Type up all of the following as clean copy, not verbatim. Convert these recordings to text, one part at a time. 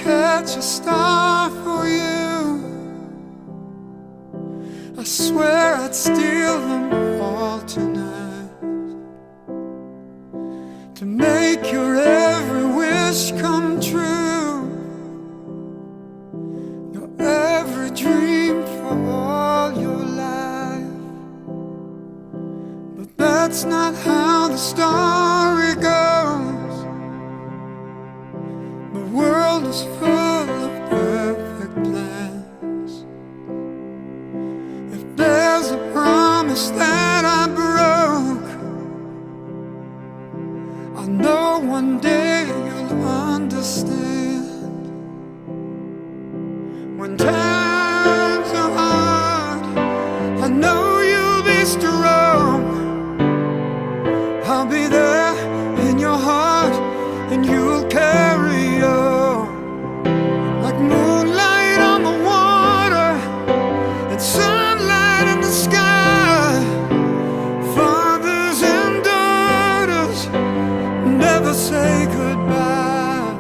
catch a star for you. I swear I'd steal them all tonight, to make your every wish come true, your every dream for all your life. But that's not how the story goes. The world is full of perfect plans. If there's a promise that I broke, I know one day you'll understand. When times are hard, I know you'll be strong. I'll be there in your heart, and you'll carry on. Like moonlight on the water and sunlight in the sky, fathers and daughters never say goodbye.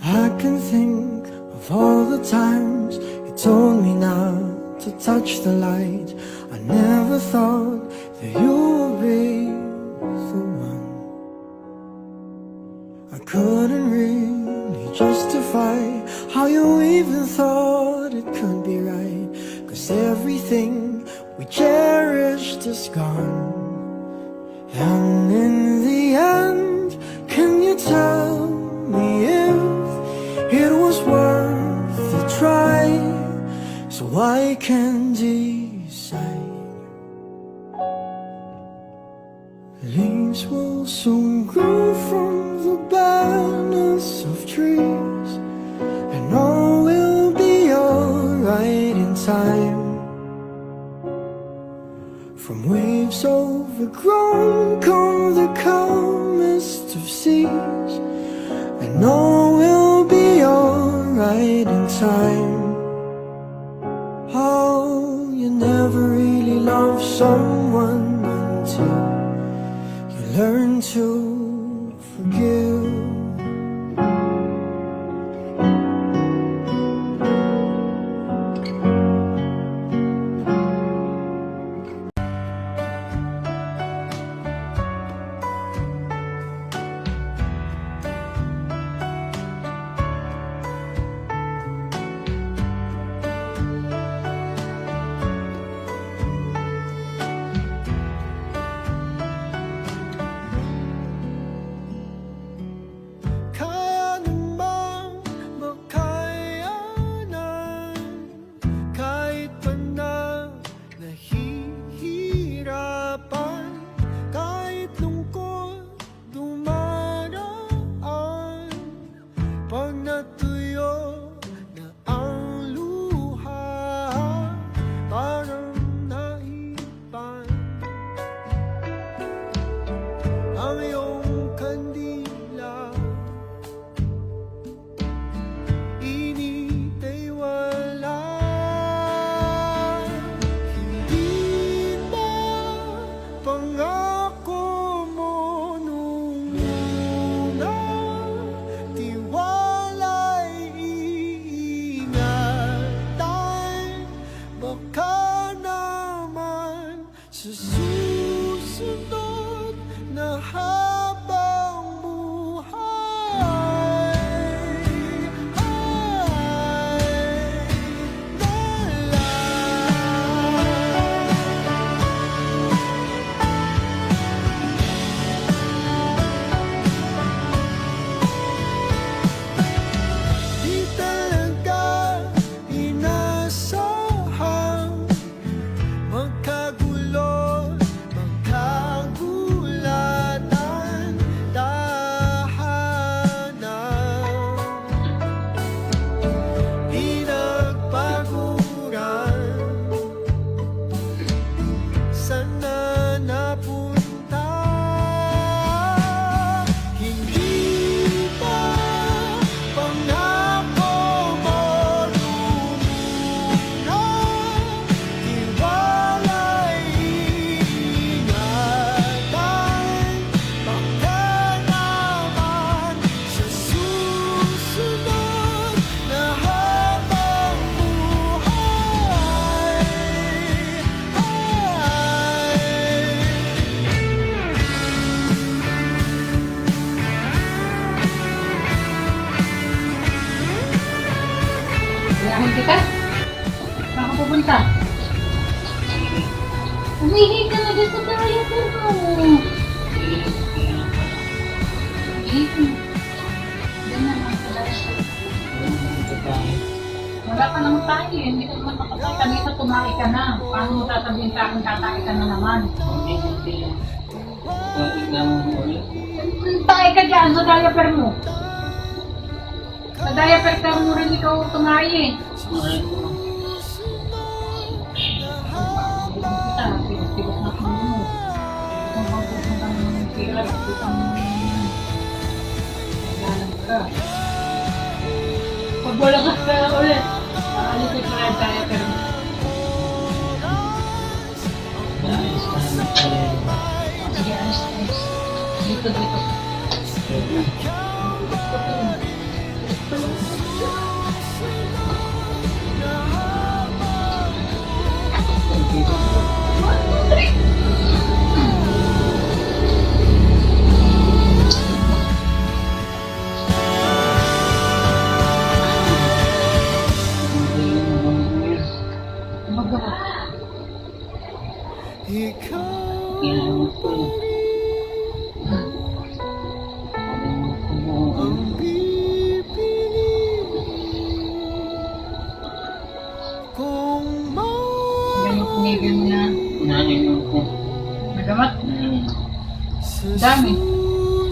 I can think of all the times you told me not to touch the light. I never thought that you would be the one. I couldn't really justify how you even thought it could be right, 'cause everything we cherished is gone. And in the end, can you tell me if it was worth the try, so I can decide? Leaves will soon grow from the barrenness of trees, and all will be alright in time. From waves overgrown come the calmest of seas, and all will be alright in time. Oh, you never really love someone until you learn to forgive. Susunod na habang buhay ay dala. Di talaga inasahang magkagulo Umihi ka na dyan sa diaper mo. Umihi. Ganyan lang sa diaper. Wala pa naman tayo eh. Hindi ka naman makatay. Kanina tumae ka na. Paano mo sasabihin sa akin tatay ka na naman? Tae ka dyan sa diaper mo. Sa diaper ka mo rin ikaw tumae eh. Tigas na kami mo. Kung pagpupunta mo ng kira, pupunta mo naglalang ka. Pag wala ka ulit, maalitin ko na tayo pero sige, alis. Dito. Ikaw ang pipili kung Ganyan pinigil mo na. Naninom ko. Magamat. Dami.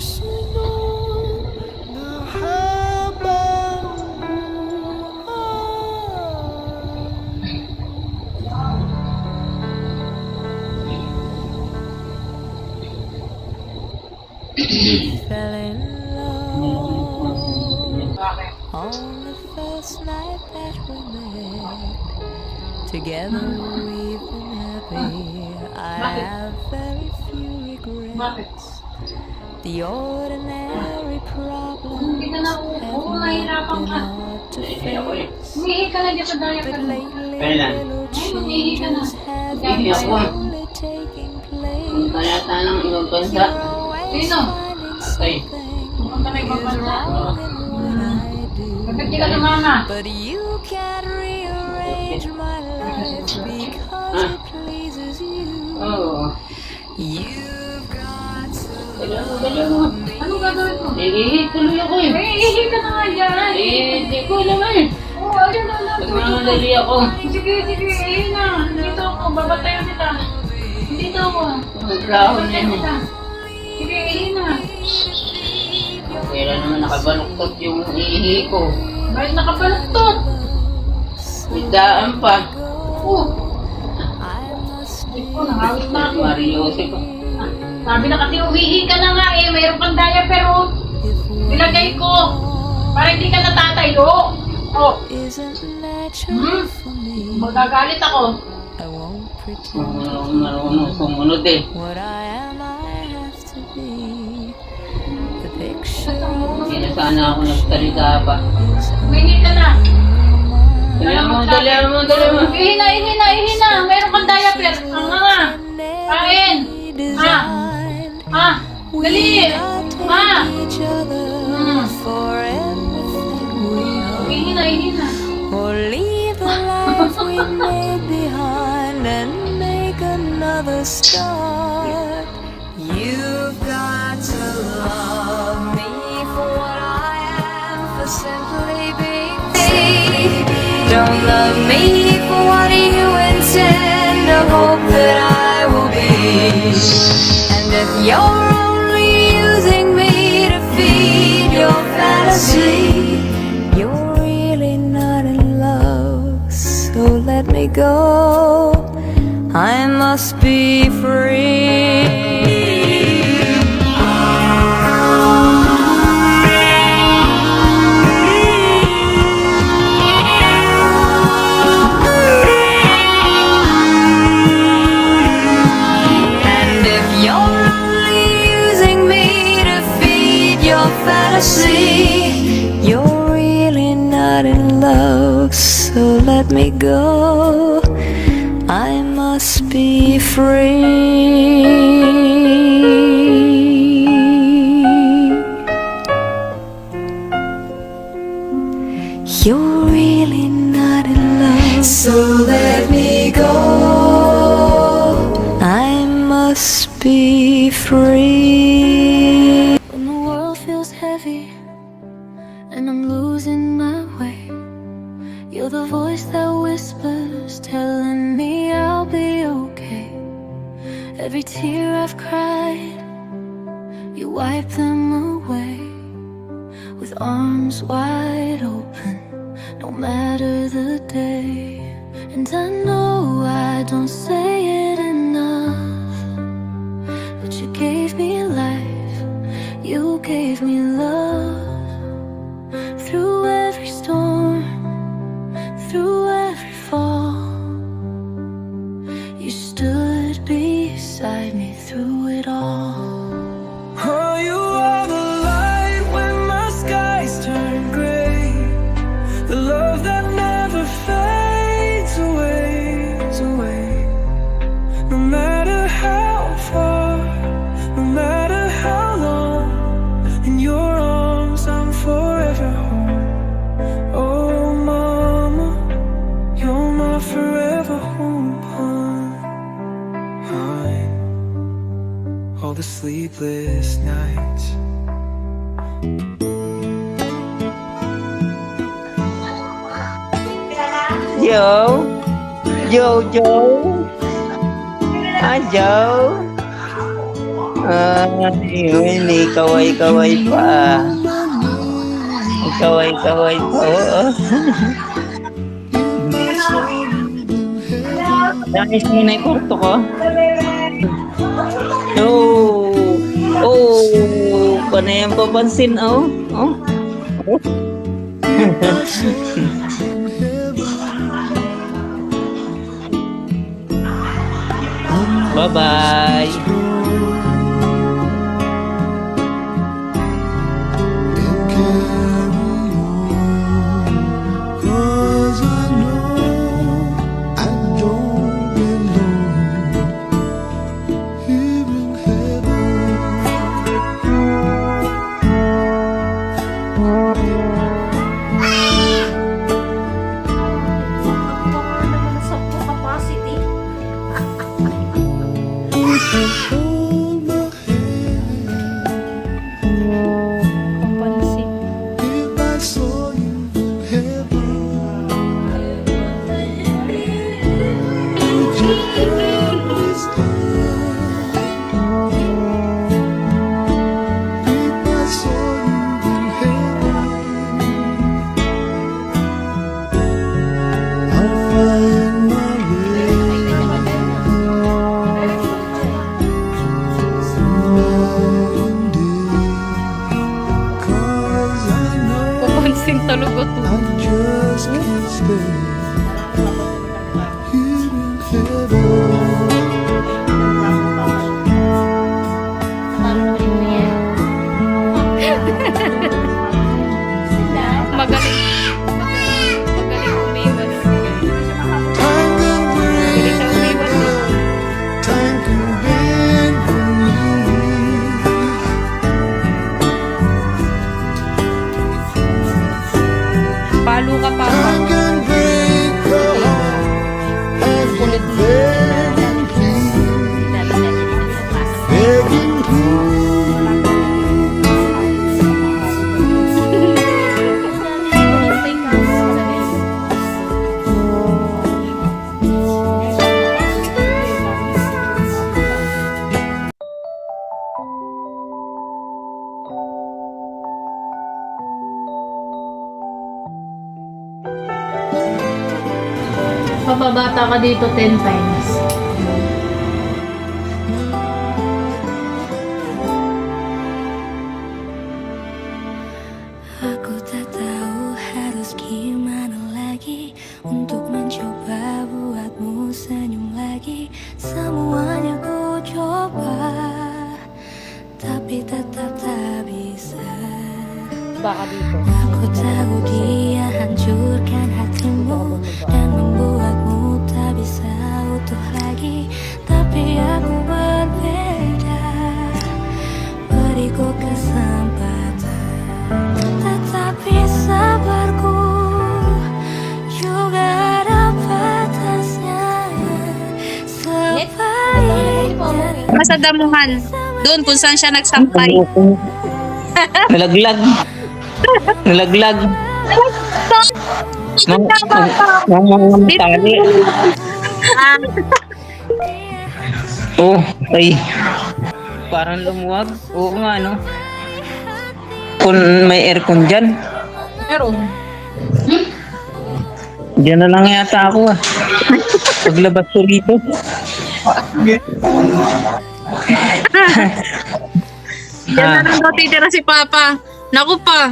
susunod na habang Fell in love Bakit? on the first night that we met. Together we've been happy. I have very few Bakit? regrets. The ordinary problems Hindi ka na upo. have Nahihirapan been ka. hard to face. Umihi ka na dyan sa diaper But mo. lately Kailan? little Umihi ka na. changes have Umihi been ako. slowly taking Punta place. yata ng ibang bansa. You're always Sino? finding Patay. something Pupunta na ibang is bansa. wrong in what I do. Bakit di ka sumama? But you can't rearrange my life because it pleases you. Oo. You've got to Dala mo. Anong gagawin mo? Eh, tuloy ako eh. Ihi ka na nga dyan. Hindi ko naman. Oo, ayun na lang. Nagmamadali ako. Sige, ihi na. Dito ako. Babatayan kita. Dito ako. Naglahon Babatayan yan kita. eh. Sige, ihi na. Kaya naman nakabaluktot yung ihi ko. Bakit nakabaluktot? May daan pa. Oo. Oh, nangawit na ako. Mariose ko. Ah, sabi na kasi umihi ka na nga eh. Mayroon pang diaper oh. Nilagay ko. Para hindi ka natatayo. Oh. isn't natural for me. Magagalit ako. I won't pretend Marunong sumunod eh. what I am, I have to be. The picture of Hindi na sana ako nagsalita pa. is Umihi ka na. Dali mo. Ihi na, ihi na, ihi na. Mayroon kang diaper. Ang nga. Kain. designed. Ah, dali. Ah. Each other for everything we are. Ihi na, ihi na. Or leave the life we made behind and make another start. You've got to love me for what I am, for simply being me. Don't love me for what you intend or hope that I will be. And if you're only using me to feed your fantasy, you're really not in love, so let me go. I must be free. And if you're only using me to feed your fantasy, you're really not in love, so let me go. I must be free. You're really not in love, so let me go. be free. When the world feels heavy and I'm losing my way, you're the voice that whispers, telling me I'll be okay. Every tear I've cried, you wipe them away. With arms wide open, no matter the day. And I know I don't say it enough, but you gave me life, you gave me love. Through every storm, through every fall, you stood beside me through it all. Oh, you are the light when my skies turn gray, the love that never fades away, no matter how far, no matter how long. In your arms I'm forever home. Oh mama, you're my forever home. All the sleepless nights. Joe? Joe? Ah, Joe? Yun, kaway-kaway pa. Kaway-kaway pa, oo. Nangis mo na yung kurto ko? Panay ang papansin, oh. Bye-bye. Cause I know I don't belong here in heaven. Hold my hand if I saw you in heaven. Would you understand if I saw you in heaven? I'll find my way night and day, 'cause I know Papansin talaga to. I just can't stay here in heaven. Magaling. Magaling umiwas. Time can bring me down, time can bend me. Palo ka pa. Time can break the heart, have you begging please, begging please. Mababata ka dito 10 times. Aku tak tahu harus gimana lagi untuk mencoba buatmu senyum lagi. Semuanya ku coba, tapi tetap tak bisa. Baka dito. Aku tahu dia hancurkan hatimu dan membuatmu tak bisa utuh lagi. Tapi aku berbeda, beriku kesempatan. Tetapi sabarku juga ada batasnya. Sebaiknya Masa damuhan. sama Doon kung saan siya nagsampay. Nalaglag. Nalaglag. Nang tali. Oh, ay. Parang lumuwag. Oo nga, no? Kung may aircon dyan. Meron. Diyan na lang yata ako ah. Paglabas ko rito. Yan na lang daw titira si Papa. Naku pa.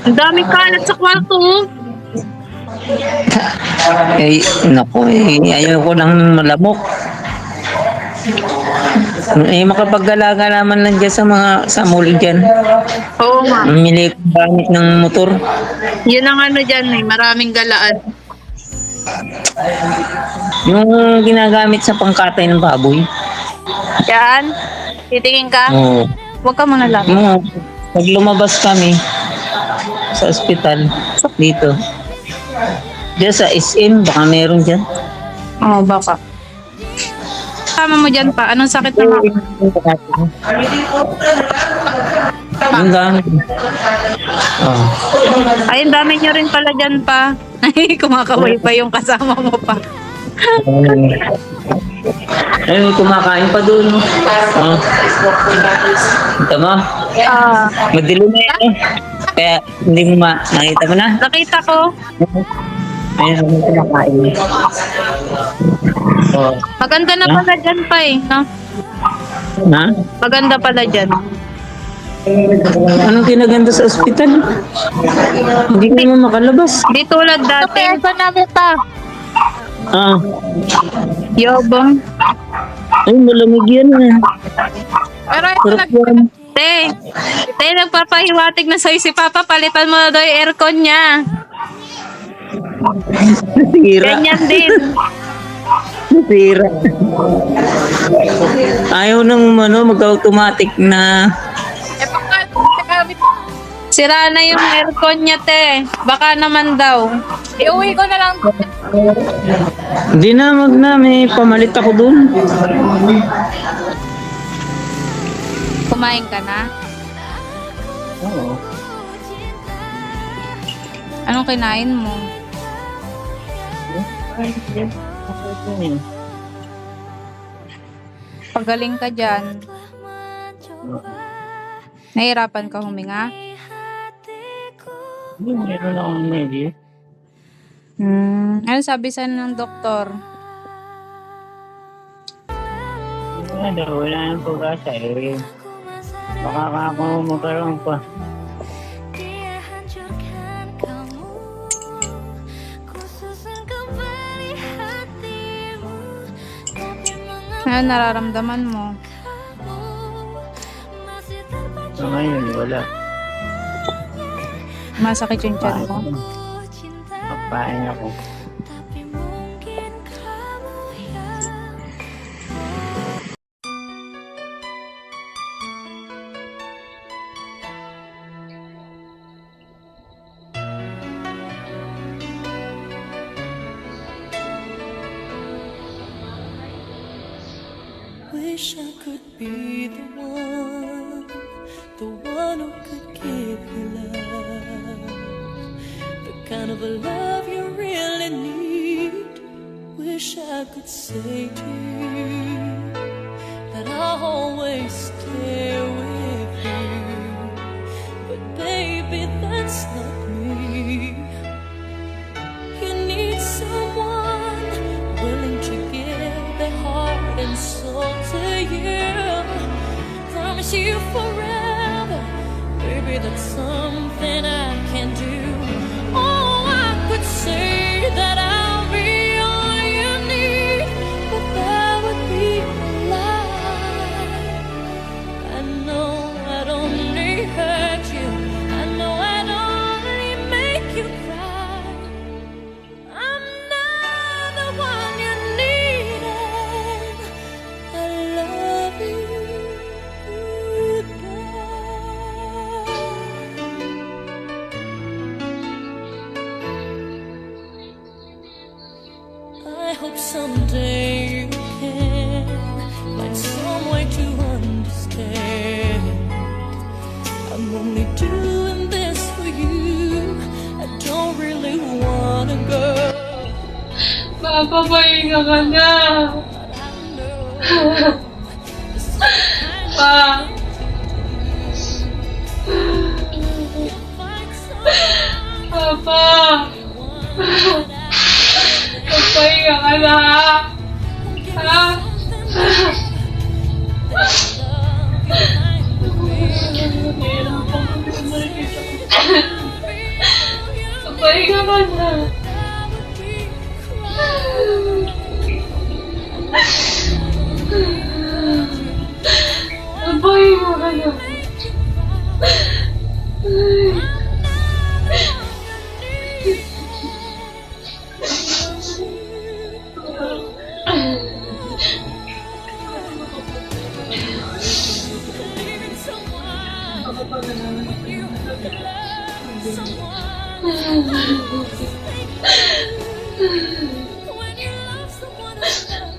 Ang daming kalat sa kwarto. Oh. Eh, naku eh. Ayaw ko ng malamok. Eh, makapaggalaga naman lang dyan sa mga sa mall dyan. Oo nga. Mamili ko gamit ng motor. Yun ang ano dyan eh. Maraming galaan. Yung ginagamit sa pangkatay ng baboy. Yan. Titingin ka? Oo. Huwag ka muna lang. Pag lumabas kami sa ospital dito. Diyan sa SM, baka meron dyan. Oo, baka. Tama mo dyan pa. Anong sakit na Ang dami. Oh. Ay, ang dami nyo rin pala dyan pa. Ay, kumakaway pa yung kasama mo pa. Ay, may kumakain pa doon. Oh. Ito mo? Ah, Madilim na yan. Kaya hindi mo nakita mo na. nakita ko. Ayun, may kumakain. Oh. Maganda na pala dyan pa eh. No? Ha? Maganda pala dyan. Anong kinaganda sa ospital? Hindi ka naman makalabas. Di tulad dati. Ito namin pa. Ah. Yobong. Ay, malamig yan ah. Pero ito Sarap yan. Te, nagpapahiwatig na sa'yo si Papa. Palitan mo na daw yung aircon niya. Sira. Ganyan din. Sira. Ayaw nang magka-automatic na. Sira na yung aircon niya, te. Baka naman daw. Iuwi ko na lang. Hindi na, wag na. May pamalit ako dun. Kumain ka na? Oo. Anong kinain mo? Pagaling ka dyan. Nahirapan ka huminga? Meron akong medyo. Ano sabi sa ng doktor? Wala nang pag-asa eh. Baka ako magkaroon pa. Ano nararamdaman mo? So ngayon, wala. Masakit yung tiyan mo? Papain ako. Wish I could be the one who could give you love, the kind of a love you really need. Wish I could say to you that I'll always stay with you, but baby, that's not me. You need someone willing to give their heart and soul to you. Promise you forever, baby, that's something I can do. Oh, I could say that I'll be all you need, but that would be a lie. I know I'd only hurt you, I know I'd only make you cry. I'm not the one you needed. I love you. I hope someday you can find some way to understand. I'm only doing this for you. I don't really wanna go. Papa, pahinga ka na. Pa. Papa. Pahinga ka na. Ha? Pahinga ka na. Pahinga ka na.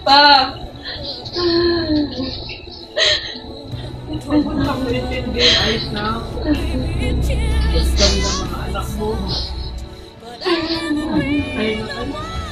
Pa! Ayos na. Gusto ng mga anak mo. Ayun na.